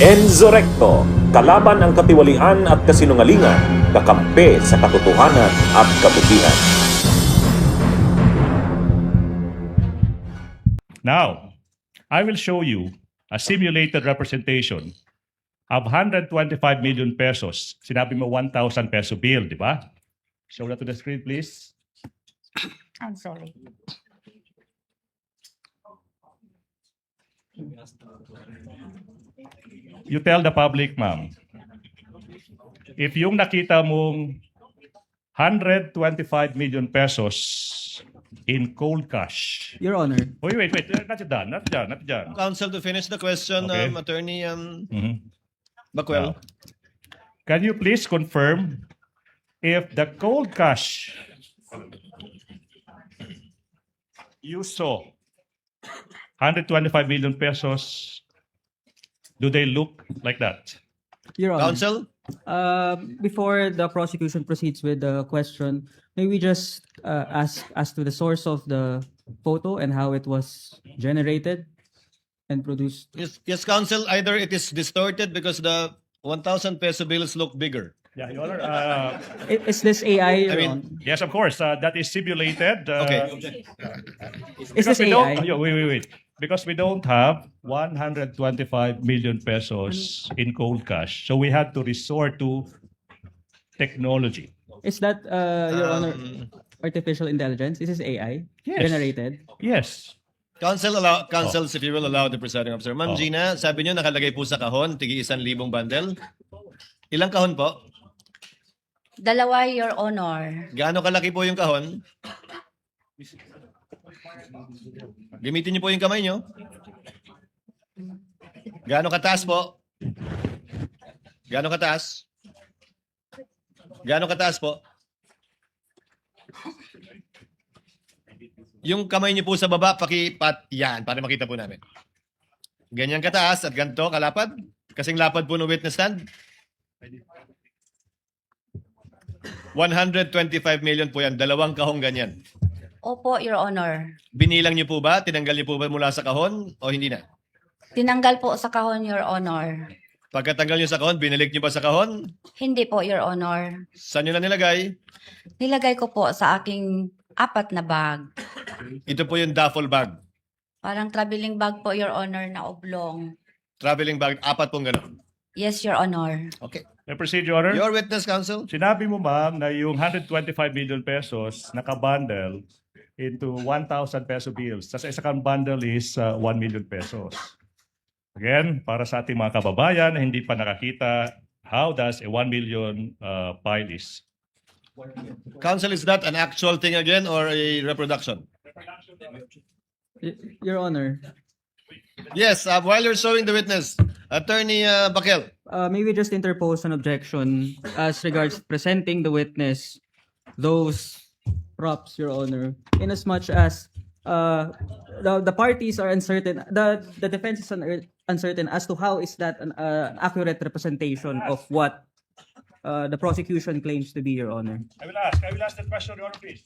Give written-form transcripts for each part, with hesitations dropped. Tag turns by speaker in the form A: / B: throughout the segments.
A: Enzo Recto, kalaban ang katiwalian at kasinungalingan, kakampi sa katotohanan at kabutihan.
B: Now, I will show you a simulated representation of 125 million pesos. Sinabi mo 1,000 peso bill, di ba? Show that to the screen, please.
C: I'm sorry.
B: You tell the public, ma'am, if yung nakita mong 125 million pesos in cold cash.
D: Your Honor,
B: Wait, not done.
E: Counsel, to finish the question,
B: Okay.
E: Attorney
B: Mhm.
E: Bacuel.
B: Can you please confirm if the cold cash you saw 125 million pesos, do they look like that?
D: Your Honor.
E: Counsel,
D: Before the prosecution proceeds with the question, may we just ask as to the source of the photo and how it was generated and produced?
E: yes, Counsel, either it is distorted because the 1,000 peso bills look bigger.
B: Yeah, Your Honor.
D: Is this AI? Your
E: I mean,
D: Honor?
B: Yes, of course. That is simulated.
E: Okay.
D: Is this
B: Because we don't-
D: AI?
B: Wait. Because we don't have 125 million pesos in cold cash. So we had to resort to technology.
D: Is that, Your Honor,
E: Um,
D: artificial intelligence? Is this AI
B: Yes.
D: generated?
B: Yes.
E: Counsel, if you will allow the presiding officer. Ma'am Gina, sabi niyo nakalagay po sa kahon, tigi 1,000 bundle. Ilang kahon po?
C: Dalawa, Your Honor.
E: Gaano kalaki po yung kahon? Gamitin niyo po yung kamay niyo. Gaano kataas po? Gaano kataas? Gaano kataas po? Yung kamay niyo po sa baba, yan, para makita po namin. Ganyan kataas at ganito kalapad? Kasing lapad po ng witness stand? 125 million po yan. Dalawang kahong ganyan.
C: Opo, Your Honor.
E: Binilang niyo po ba? Tinanggal niyo po ba mula sa kahon o hindi na?
C: Tinanggal po sa kahon, Your Honor.
E: Pagkatanggal niyo sa kahon, binalik niyo ba sa kahon?
C: Hindi po, Your Honor.
E: Saan niyo na nilagay?
C: Nilagay ko po sa aking 4 na bag.
E: Ito po yung duffel bag.
C: Parang traveling bag po, Your Honor, na oblong.
E: Traveling bag, 4 pong gano'n.
C: Yes, Your Honor.
E: Okay.
B: May procedure, Honor?
E: Your witness, counsel?
B: Sinabi mo, ma'am, na yung 125 million pesos nakabundle into 1,000 peso bills. Tapos isa kang bundle is 1 million pesos. Again, para sa ating mga kababayan na hindi pa nakakita, how does a 1 million pile is?
E: Counsel, is that an actual thing again or a reproduction?
D: Your Honor,
E: Yes, while you're showing the witness, Attorney Bakel.
D: may we just interpose an objection as regards presenting the witness those props, Your Honor, in as much as the parties are uncertain, the defense is uncertain as to how is that an accurate representation of what the prosecution claims to be, Your Honor.
B: I will ask that question, Your Honor, please.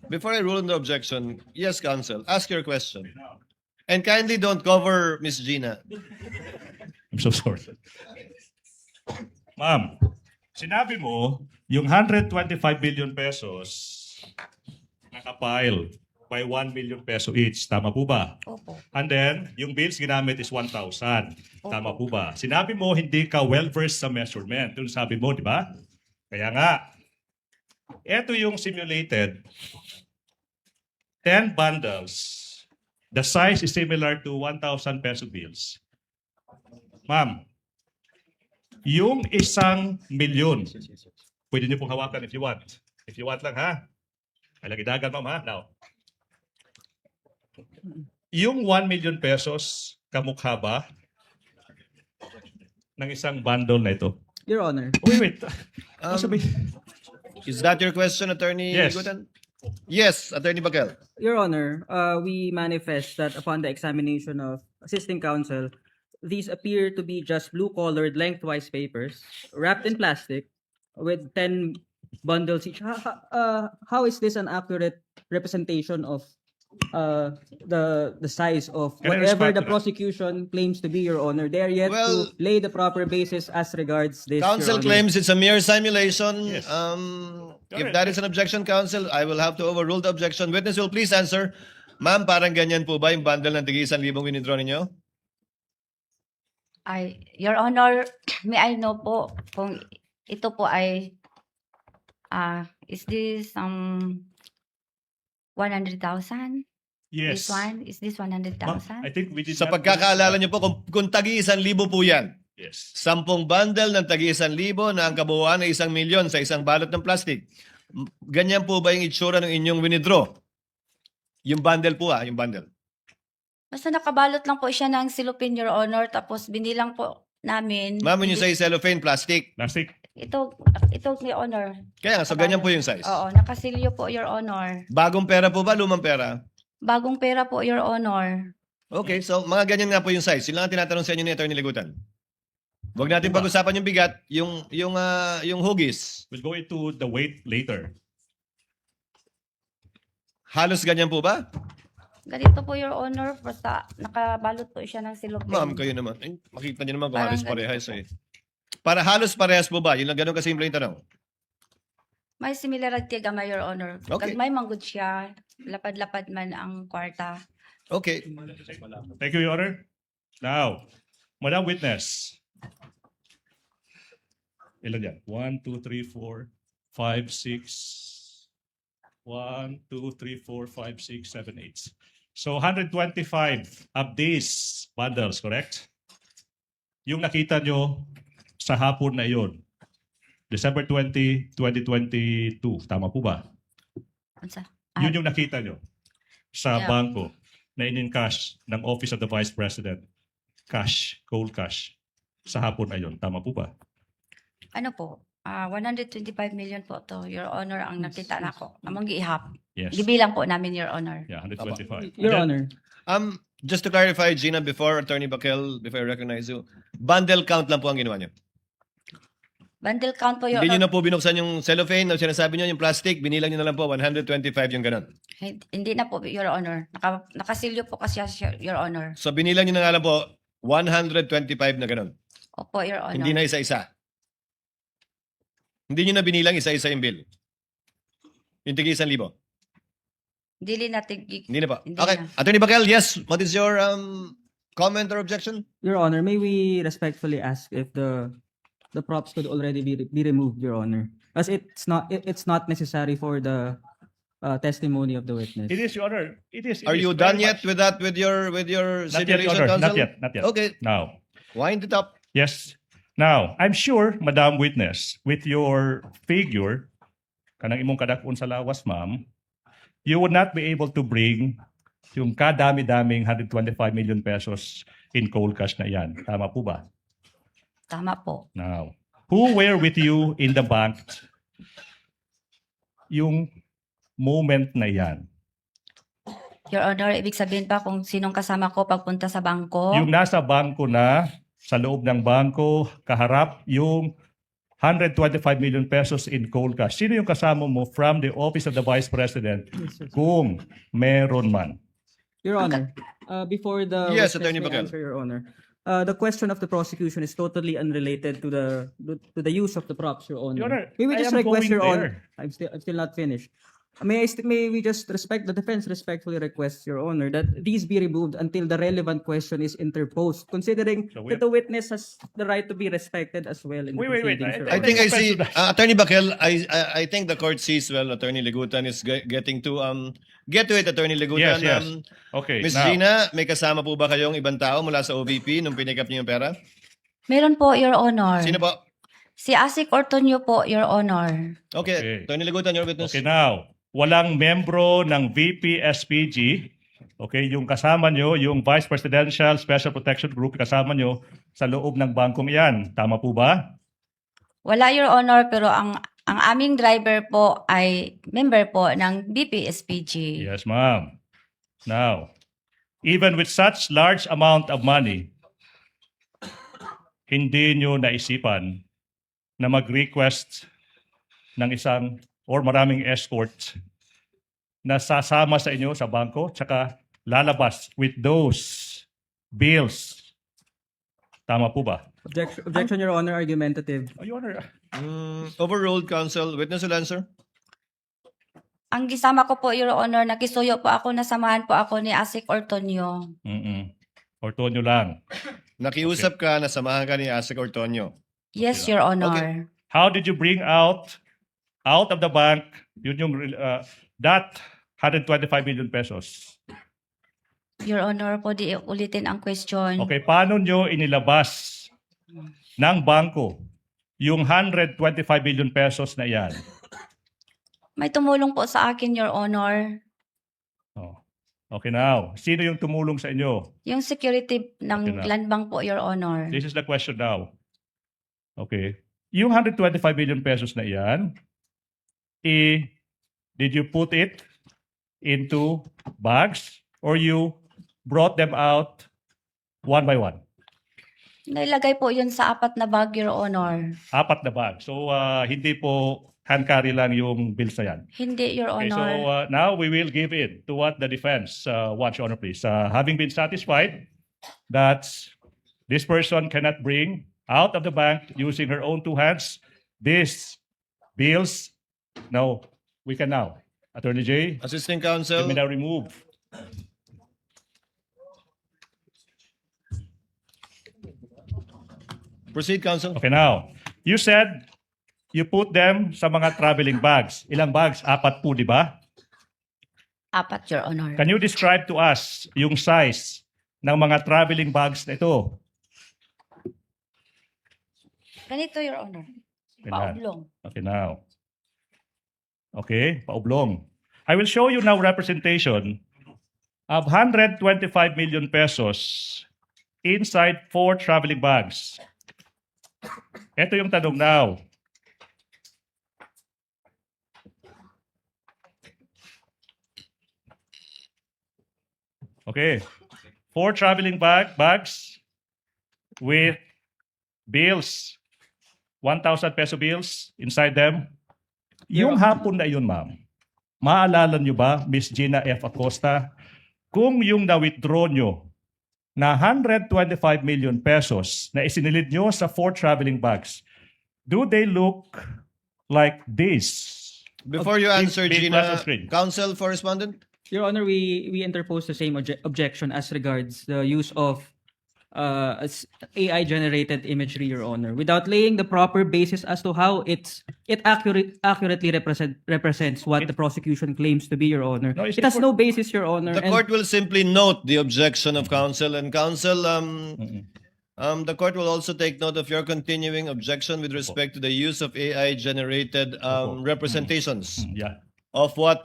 E: Before I rule on the objection, yes, counsel, ask your question. And kindly don't cover Miss Gina.
B: I'm so sorry. Ma'am, sinabi mo, yung 125 billion pesos nakapile by 1 million peso each. Tama po ba?
C: Opo.
B: And then, yung bills ginamit is 1,000. Tama po ba? Sinabi mo, hindi ka well-versed sa measurement. Yung sabi mo, di ba? Kaya nga, ito yung simulated 10 bundles. The size is similar to 1,000 peso bills. Ma'am, yung 1,000,000, pwede niyo pong hawakan if you want. If you want lang, ha? Ay, lagi dagan, ma'am, ha? Now, yung 1 million pesos, kamukha ba ng isang bundle na ito?
D: Your Honor,
B: Wait.
E: Um,
B: Sabi-
E: Is that your question, Attorney
B: Yes.
E: Gutan? Yes, Attorney Bakel.
D: Your Honor, we manifest that upon the examination of assisting counsel, these appear to be just blue-colored lengthwise papers wrapped in plastic with 10 bundles each. How is this an accurate representation of the size of
B: Can I
D: whatever
B: respond
D: the
B: to that?
D: prosecution claims to be, Your Honor. They are yet
E: Well,
D: to lay the proper basis as regards this,
E: Counsel
D: Your Honor.
E: claims it's a mere simulation.
B: Yes.
E: If that is an objection, counsel, I will have to overrule the objection. Witness will please answer. Ma'am, parang ganyan po ba yung bundle ng tig 1,000 winidraw ninyo?
C: Your Honor, may I know po kung ito po ay, is this 100,000?
B: Yes.
C: This one? Is this
B: Ma'am,
C: 100,000?
B: I think we did
E: Sa
B: not-
E: pagkakaalala nyo po, kung tagi 1,000 po yan,
B: Yes.
E: 10 bundle ng tagi 1,000 na ang kabuuan ay 1,000,000 sa isang balot ng plastic. Ganyan po ba yung itsura ng inyong winidraw? Yung bundle po yung bundle.
C: Basta nakabalot lang po siya ng silupin, Your Honor, tapos binilang po namin.
E: Ma'am, when you say cellophane, plastic.
B: Plastic.
C: Ito, Your Honor.
E: Kaya nga, so ganyan po yung size.
C: Oo, nakasilyo po, Your Honor.
E: Bagong pera po ba, lumang pera?
C: Bagong pera po, Your Honor.
E: Okay, so mga ganyan nga po yung size. Yun lang ang tinatanong sa inyo ni Atty. Ligutan. Huwag natin pag-usapan yung bigat, yung hugis.
B: We'll go into the weight later.
E: Halos ganyan po ba?
C: Ganito po, Your Honor, basta nakabalot po siya ng silupin.
E: Ma'am, kayo naman. Eh, makita niyo naman kung
C: Parang
E: halos parehas eh. Para halos parehas po ba? Yun lang ganun kasimple yung tanong.
C: May similarity gamay, Your Honor.
E: Okay.
C: Kag may manggod siya, lapad-lapad man ang kwarta.
E: Okay.
B: Thank you, Your Honor. Now, Madam Witness. Ilan yan? 1, 2, 3, 4, 5, 6. 1, 2, 3, 4, 5, 6, 7, 8. So 125 of these bundles, correct? Yung nakita nyo sa hapon na yun, December 20, 2022. Tama po ba?
C: Unsa?
B: Yun yung nakita nyo sa
C: Yeah.
B: bangko na in-encash ng Office of the Vice President. Cash, cold cash. Sa hapon na yun. Tama po ba?
C: Ano po? 125 million po to, Your Honor, ang nakita nako. Among giihap.
B: Yes.
C: Gibilang po namin, Your Honor.
B: Yeah, 125.
D: Your
B: And then-
D: Honor.
E: Just to clarify, Gina, before Attorney Bakel, before I recognize you, bundle count lang po ang ginawa niyo.
C: Bundle count po, Your
E: Hindi niyo
C: Honor.
E: na po binuksan yung cellophane na sinasabi niyo, yung plastic, binilang niyo na lang po, 125 yung ganun.
C: Hindi na po, Your Honor. Nakasilyo po kasi siya, Your Honor.
E: So binilang niyo na nga lang po, 125 na ganun.
C: Opo, Your Honor.
E: Hindi na isa-isa. Hindi niyo na binilang isa-isa yung bill. Yung tigi 1,000.
C: Dili natin.
E: Hindi na po.
C: Hindi
E: Okay.
C: na.
E: Attorney Bakel, yes. What is your comment or objection?
D: Your Honor, may we respectfully ask if the props could already be removed, Your Honor, as it's not necessary for the testimony of the witness.
B: It is, Your Honor. It is.
E: Are
B: is
E: you
B: very
E: done yet
B: much.
E: with that with your
B: Not yet, Your
E: stipulation,
B: Honor.
E: counsel?
B: Not yet.
E: Okay.
B: Now,
E: Wind it up.
B: yes. Now, I'm sure, Madam Witness, with your figure, kanang imong kadakon sa lawas, ma'am, you would not be able to bring yung kadami-daming 125 million pesos in cold cash na yan. Tama po ba?
C: Tama po.
B: Now, who were with you in the bank yung moment na yan?
C: Your Honor, ibig sabihin pa kung sinong kasama ko pagpunta sa bangko.
B: Yung nasa bangko na, sa loob ng bangko, kaharap yung 125 million pesos in cold cash. Sino yung kasama mo from the Office of the Vice President kung meron man?
D: Your Honor, before the
E: Yes,
D: witness
E: Attorney
D: may
E: Bakel.
D: answer, Your Honor, the question of the prosecution is totally unrelated to the use of the props, Your Honor.
B: Your Honor,
D: May we
B: I
D: just
B: am
D: request,
B: going
D: Your Honor?
B: there.
D: I'm still not finished. May we just the defense respectfully requests, Your Honor, that these be removed until the relevant question is interposed, considering
B: So we
D: that the witness has the right to be respected as well in the
B: Wait.
D: proceedings, Your
E: I
D: Honor.
E: think I
B: Let's
E: see,
B: go back to
E: Attorney Bakel, I think the court sees well, Attorney Ligutan is getting to, get to it, Attorney Ligutan.
B: Yes. Okay,
E: Ms.
B: now,
E: Gina, may kasama po ba kayong ibang tao mula sa OVP nung pinik up niyo yung pera?
C: Meron po, Your Honor.
E: Sino po?
C: Si Asik Ortonio po, Your Honor.
E: Okay,
B: Okay.
E: Attorney Ligutan, your witness.
B: okay now, walang membro ng VP SPG, okay, yung kasama nyo, yung Vice Presidential Special Protection Group, kasama nyo sa loob ng bangkong iyan. Tama po ba?
C: Wala, Your Honor, pero ang aming driver po ay member po ng BPSPG.
B: Yes, ma'am. Now, even with such large amount of money, hindi nyo naisipan na mag-request ng isang or maraming escort na sasama sa inyo sa bangko tsaka lalabas with those bills. Tama po ba?
D: Objection, Your Honor, argumentative.
B: Your Honor,
E: Overruled, counsel. Witness will answer.
C: Ang gisama ko po, Your Honor, nakisuyo po ako, nasamahan po ako ni Asik Ortonio.
B: Ortonio lang.
E: Nakiusap ka, nasamahan ka ni Asik Ortonio.
C: Yes, Your Honor.
E: Okay.
B: How did you bring out of the bank yun yung that 125 million pesos?
C: Your Honor, po di ulitin ang question.
B: Okay, paano nyo inilabas ng bangko yung 125 million pesos na yan?
C: May tumulong po sa akin, Your Honor.
B: Oh. Okay now. Sino yung tumulong sa inyo?
C: Yung security ng
B: Okay na.
C: land bank po, Your Honor.
B: This is the question now. Okay. Yung 125 million pesos na yan, did you put it into bags or you brought them out one by one?
C: Nailagay po yun sa 4 na bag, Your Honor.
B: 4 na bag. So, hindi po hand carry lang yung bills na yan.
C: Hindi, Your
B: Okay, so
C: Honor.
B: now we will give in to what the defense wants, Your Honor, please. Having been satisfied that this person cannot bring out of the bank using her own 2 hands these bills, no, we can now. Attorney J,
E: Assisting
B: you
E: counsel.
B: may now remove.
E: Proceed, counsel.
B: Okay, now, you said you put them sa mga traveling bags. Ilang bags? 4 po, di ba?
C: 4, Your Honor.
B: Can you describe to us yung size ng mga traveling bags na ito?
C: Ganito, Your Honor.
B: Ganyan.
C: Paublong.
B: Okay, now. Okay, paublong. I will show you now representation of 125 million pesos inside 4 traveling bags. Ito yung tanong now. Okay. 4 traveling bags with bills. 1,000 peso bills inside them. Yung hapon na yun, ma'am, maalala nyo ba, Miss Gina F. Acosta, kung yung na-withdraw nyo na 125 million pesos na isinilid nyo sa 4 traveling bags, do they look like this?
E: Before you
B: Please-
E: answer,
B: please
E: Gina,
B: flash the screen.
E: counsel for respondent.
D: Your Honor, we interpose the same objection as regards the use of AI-generated imagery, Your Honor, without laying the proper basis as to how it accurately represents what the prosecution claims to be, Your Honor.
B: No, it's
D: It has
B: for-
D: no basis, Your Honor.
E: The
D: and-
E: court will simply note the objection of counsel, and counsel, the court will also take note of your continuing objection with respect to the use of AI-generated representations
B: Yeah.
E: of what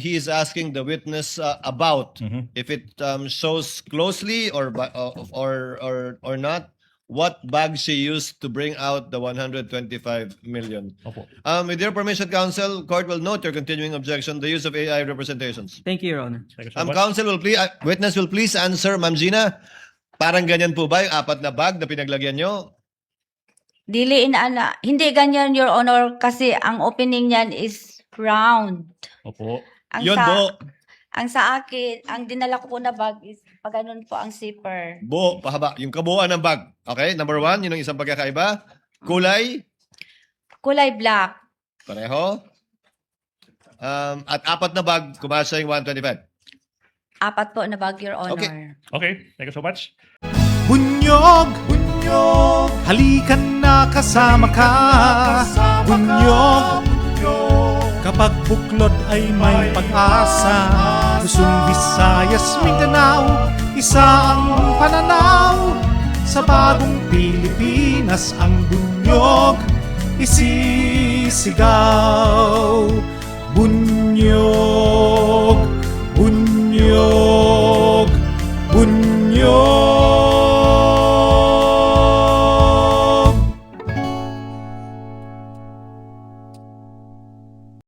E: he is asking the witness about. If it shows closely or not, what bag she used to bring out the 125 million.
B: Opo.
E: With your permission, counsel, court will note your continuing objection, the use of AI representations.
D: Thank you, Your Honor.
B: Thank you so much.
E: Counsel will please, witness will please answer, Ma'am Gina. Parang ganyan po ba yung 4 na bag na pinaglagyan nyo?
C: Hindi ganyan, Your Honor, kasi ang opening niyan is round.
B: Opo.
C: Ang
E: Yun
C: sa,
E: po,
C: ang sa akin, ang dinala ko po na bag is pag ganun po ang zipper.
E: buo, pahaba. Yung kabuuan ng bag. Okay, number 1, yun ang isang pagkakaiba. Kulay,
C: Kulay black.
E: pareho. At 4 na bag, kumasya yung 125.
C: 4 po na bag, Your Honor.
E: Okay.
B: Okay, thank you so much.
F: Bunyog, bunyog, halikan na kasama ka. Bunyog, kapag buklod ay may pag-asa. Luzon, Visayas, Mindanao, isa ang pananaw. Sa bagong Pilipinas ang bunyog isisigaw. Bunyog, bunyog.